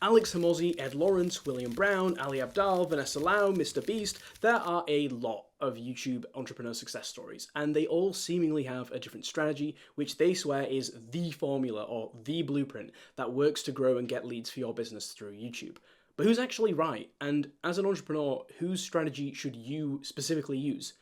Alex Hormozi, Ed Lawrence, William Brown, Ali Abdaal, Vanessa, Mr. Beast, there are a lot of YouTube entrepreneur success stories, and they all seemingly have a different strategy, which they swear is the formula or the blueprint that works to grow and get leads for your business through YouTube. But who's actually right? And as an entrepreneur, whose strategy should you specifically use?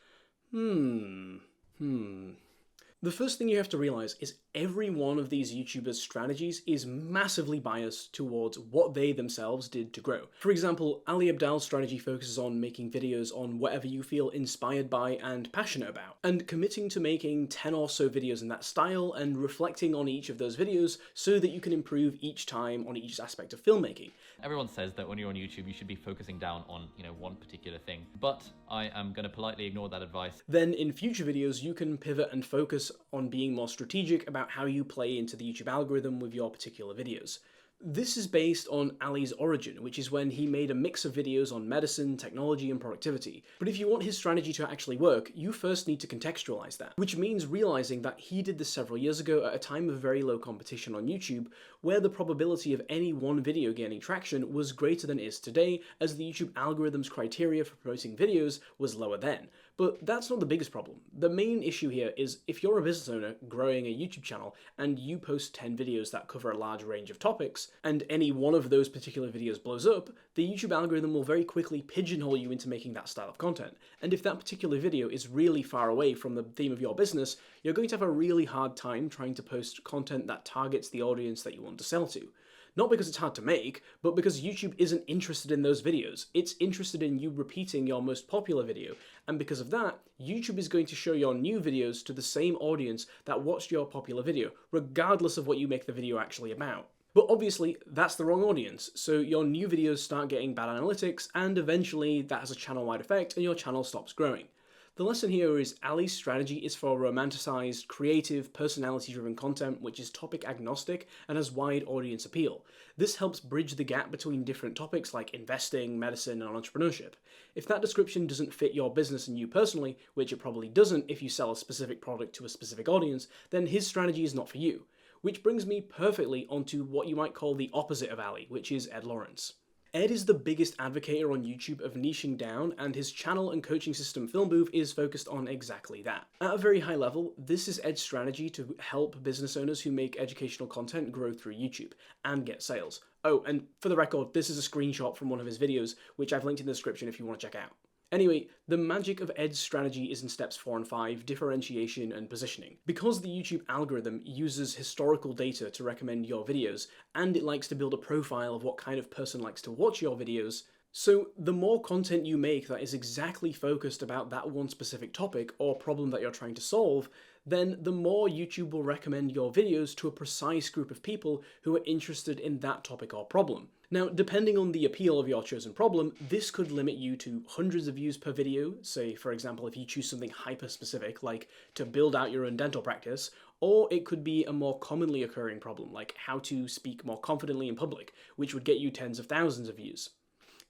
The first thing you have to realize is every one of these YouTubers' strategies is massively biased towards what they themselves did to grow. For example, Ali Abdaal's strategy focuses on making videos on whatever you feel inspired by and passionate about, and committing to making 10 or so videos in that style and reflecting on each of those videos so that you can improve each time on each aspect of filmmaking. Everyone says that when you're on YouTube, you should be focusing down on, one particular thing, but I am going to politely ignore that advice. Then in future videos, you can pivot and focus on being more strategic about how you play into the YouTube algorithm with your particular videos. This is based on Ali's origin, which is when he made a mix of videos on medicine, technology, and productivity. But if you want his strategy to actually work, you first need to contextualize that, which means realizing that he did this several years ago at a time of very low competition on YouTube, where the probability of any one video gaining traction was greater than it is today, as the YouTube algorithm's criteria for promoting videos was lower then. But that's not the biggest problem. The main issue here is if you're a business owner growing a YouTube channel and you post 10 videos that cover a large range of topics, and any one of those particular videos blows up, the YouTube algorithm will very quickly pigeonhole you into making that style of content. And if that particular video is really far away from the theme of your business, you're going to have a really hard time trying to post content that targets the audience that you want to sell to. Not because it's hard to make, but because YouTube isn't interested in those videos. It's interested in you repeating your most popular video, and because of that, YouTube is going to show your new videos to the same audience that watched your popular video, regardless of what you make the video actually about. But obviously, that's the wrong audience, so your new videos start getting bad analytics, and eventually that has a channel-wide effect and your channel stops growing. The lesson here is Ali's strategy is for romanticized, creative, personality-driven content which is topic agnostic and has wide audience appeal. This helps bridge the gap between different topics like investing, medicine, and entrepreneurship. If that description doesn't fit your business and you personally, which it probably doesn't if you sell a specific product to a specific audience, then his strategy is not for you. Which brings me perfectly onto what you might call the opposite of Ali, which is Ed Lawrence. Ed is the biggest advocate on YouTube of niching down, and his channel and coaching system Film Booth is focused on exactly that. At a very high level, this is Ed's strategy to help business owners who make educational content grow through YouTube and get sales. Oh, and for the record, this is a screenshot from one of his videos, which I've linked in the description if you want to check out. Anyway, the magic of Ed's strategy is in steps 4 and 5, differentiation and positioning. Because the YouTube algorithm uses historical data to recommend your videos, and it likes to build a profile of what kind of person likes to watch your videos, so the more content you make that is exactly focused about that one specific topic or problem that you're trying to solve, then the more YouTube will recommend your videos to a precise group of people who are interested in that topic or problem. Now, depending on the appeal of your chosen problem, this could limit you to hundreds of views per video, say for example if you choose something hyper-specific like to build out your own dental practice, or it could be a more commonly occurring problem like how to speak more confidently in public, which would get you tens of thousands of views.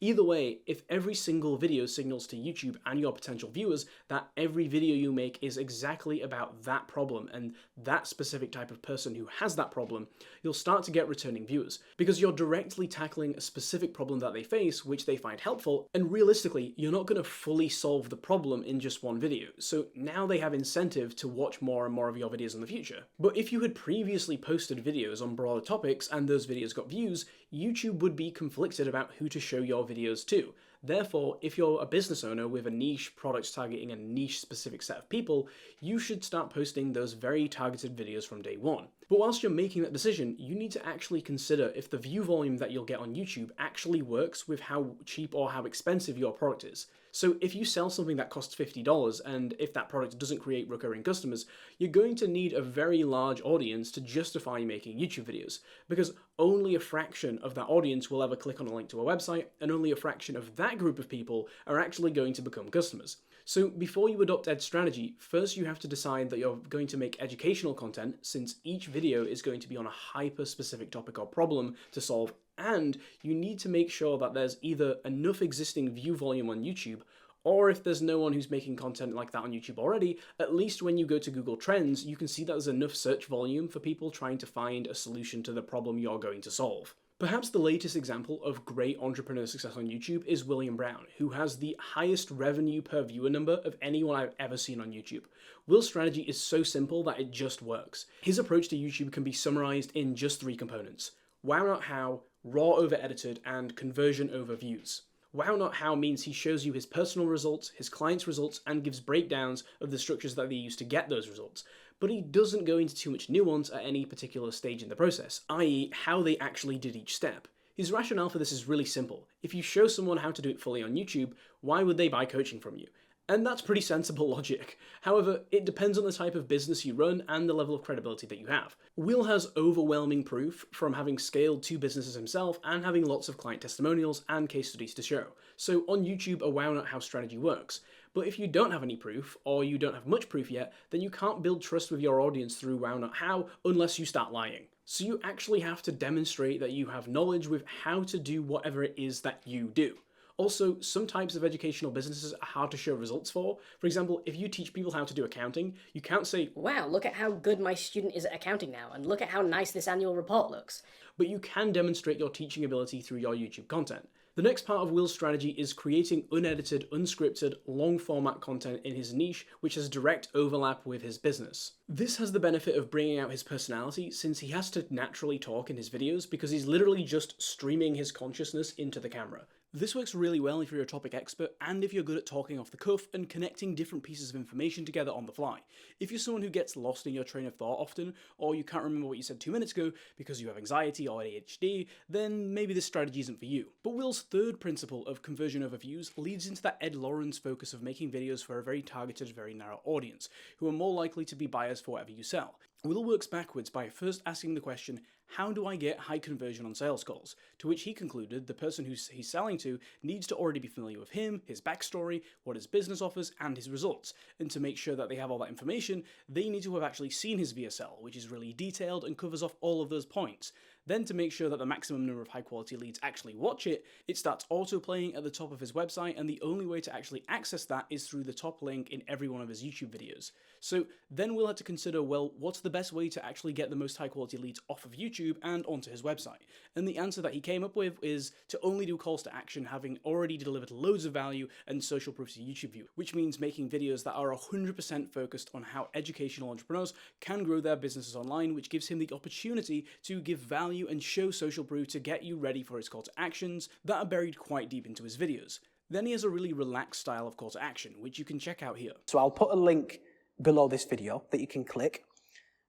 Either way, if every single video signals to YouTube and your potential viewers that every video you make is exactly about that problem and that specific type of person who has that problem, you'll start to get returning viewers, because you're directly tackling a specific problem that they face, which they find helpful, and realistically, you're not going to fully solve the problem in just one video, so now they have incentive to watch more and more of your videos in the future. But if you had previously posted videos on broader topics and those videos got views, YouTube would be conflicted about who to show your videos to. Therefore, if you're a business owner with a niche product targeting a niche specific set of people, you should start posting those very targeted videos from day one. But whilst you're making that decision, you need to actually consider if the view volume that you'll get on YouTube actually works with how cheap or how expensive your product is. So if you sell something that costs $50 and if that product doesn't create recurring customers, you're going to need a very large audience to justify making YouTube videos, because only a fraction of that audience will ever click on a link to a website, and only a fraction of that group of people are actually going to become customers. So before you adopt Ed's strategy, first you have to decide that you're going to make educational content, since each video is going to be on a hyper-specific topic or problem to solve, and you need to make sure that there's either enough existing view volume on YouTube, or if there's no one who's making content like that on YouTube already, at least when you go to Google Trends, you can see that there's enough search volume for people trying to find a solution to the problem you're going to solve. Perhaps the latest example of great entrepreneur success on YouTube is William Brown, who has the highest revenue per viewer number of anyone I've ever seen on YouTube. Will's strategy is so simple that it just works. His approach to YouTube can be summarized in just 3 components: wow not how, raw over edited, and conversion over views. Wow not how means he shows you his personal results, his clients' results, and gives breakdowns of the structures that they use to get those results. But he doesn't go into too much nuance at any particular stage in the process, i.e. how they actually did each step. His rationale for this is really simple. If you show someone how to do it fully on YouTube, why would they buy coaching from you? And that's pretty sensible logic. However, it depends on the type of business you run and the level of credibility that you have. Will has overwhelming proof from having scaled 2 businesses himself and having lots of client testimonials and case studies to show. So on YouTube, a wow not how strategy works. But if you don't have any proof, or you don't have much proof yet, then you can't build trust with your audience through wow not how unless you start lying. So you actually have to demonstrate that you have knowledge with how to do whatever it is that you do. Also, some types of educational businesses are hard to show results for. For example, if you teach people how to do accounting, you can't say, "Wow, look at how good my student is at accounting now, and look at how nice this annual report looks." But you can demonstrate your teaching ability through your YouTube content. The next part of Will's strategy is creating unedited, unscripted, long-format content in his niche, which has direct overlap with his business. This has the benefit of bringing out his personality, since he has to naturally talk in his videos because he's literally just streaming his consciousness into the camera. This works really well if you're a topic expert and if you're good at talking off the cuff and connecting different pieces of information together on the fly. If you're someone who gets lost in your train of thought often, or you can't remember what you said 2 minutes ago because you have anxiety or ADHD, then maybe this strategy isn't for you. But Will's third principle of conversion over views leads into that Ed Lawrence focus of making videos for a very targeted, very narrow audience, who are more likely to be buyers for whatever you sell. Will works backwards by first asking the question, how do I get high conversion on sales calls? To which he concluded the person who he's selling to needs to already be familiar with him, his backstory, what his business offers, and his results. And to make sure that they have all that information, they need to have actually seen his VSL, which is really detailed and covers off all of those points. Then to make sure that the maximum number of high quality leads actually watch it, it starts auto-playing at the top of his website, and the only way to actually access that is through the top link in every one of his YouTube videos. So then we'll have to consider, well, what's the best way to actually get the most high quality leads off of YouTube and onto his website? And the answer that he came up with is to only do calls to action, having already delivered loads of value and social proof to YouTube view, which means making videos that are 100% focused on how educational entrepreneurs can grow their businesses online, which gives him the opportunity to give value and show social proof to get you ready for his call to actions that are buried quite deep into his videos. Then he has a really relaxed style of call to action, which you can check out here. So I'll put a link below this video that you can click.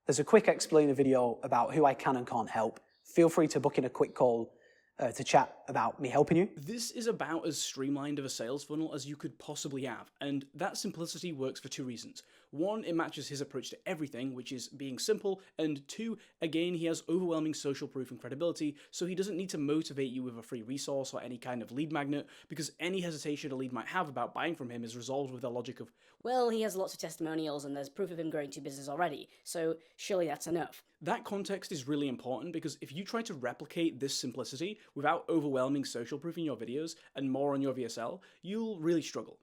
There's a quick explainer video about who I can and can't help. Feel free to book in a quick call to chat about me helping you. This is about as streamlined of a sales funnel as you could possibly have, and that simplicity works for 2 reasons. 1, it matches his approach to everything, which is being simple, and 2, again, he has overwhelming social proof and credibility, so he doesn't need to motivate you with a free resource or any kind of lead magnet, because any hesitation a lead might have about buying from him is resolved with the logic of, well, he has lots of testimonials and there's proof of him growing 2 businesses already, so surely that's enough. That context is really important, because if you try to replicate this simplicity without overwhelming social proof in your videos and more on your VSL, you'll really struggle.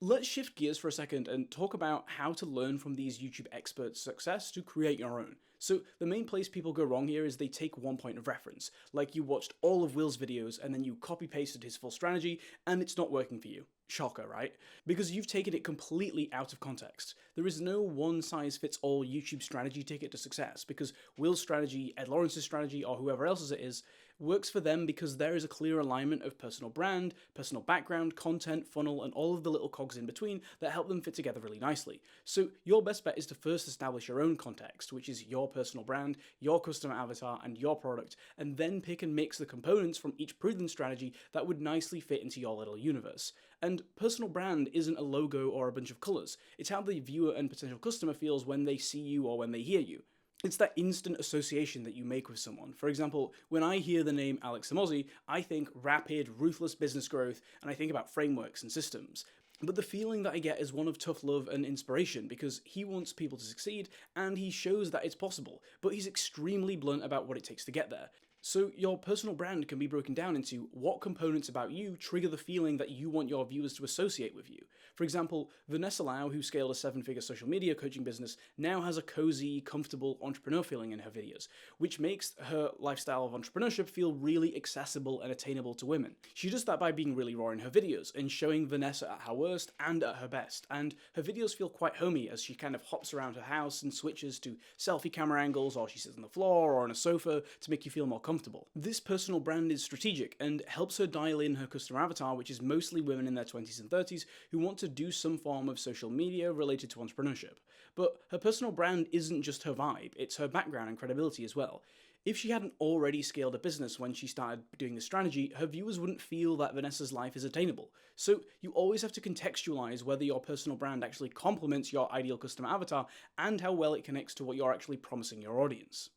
Let's shift gears for a second and talk about how to learn from these YouTube experts' success to create your own. So the main place people go wrong here is they take one point of reference, like you watched all of Will's videos and then you copy-pasted his full strategy and it's not working for you. Shocker, right? Because you've taken it completely out of context. There is no one-size-fits-all YouTube strategy ticket to success, because Will's strategy, Ed Lawrence's strategy, or whoever else's it is, works for them because there is a clear alignment of personal brand, personal background, content, funnel, and all of the little cogs in between that help them fit together really nicely. So your best bet is to first establish your own context, which is your personal brand, your customer avatar, and your product, and then pick and mix the components from each proven strategy that would nicely fit into your little universe. And personal brand isn't a logo or a bunch of colors. It's how the viewer and potential customer feels when they see you or when they hear you. It's that instant association that you make with someone. For example, when I hear the name Alex Hormozi, I think rapid, ruthless business growth, and I think about frameworks and systems. But the feeling that I get is one of tough love and inspiration, because he wants people to succeed, and he shows that it's possible, but he's extremely blunt about what it takes to get there. So your personal brand can be broken down into what components about you trigger the feeling that you want your viewers to associate with you. For example, Vanessa Lau, who scaled a 7-figure social media coaching business, now has a cozy, comfortable entrepreneur feeling in her videos, which makes her lifestyle of entrepreneurship feel really accessible and attainable to women. She does that by being really raw in her videos and showing Vanessa at her worst and at her best, and her videos feel quite homey as she kind of hops around her house and switches to selfie camera angles, or she sits on the floor or on a sofa to make you feel more comfortable. This personal brand is strategic and helps her dial in her customer avatar, which is mostly women in their 20s and 30s who want to do some form of social media related to entrepreneurship. But her personal brand isn't just her vibe, it's her background and credibility as well. If she hadn't already scaled a business when she started doing this strategy, her viewers wouldn't feel that Vanessa's life is attainable. So you always have to contextualize whether your personal brand actually complements your ideal customer avatar and how well it connects to what you're actually promising your audience.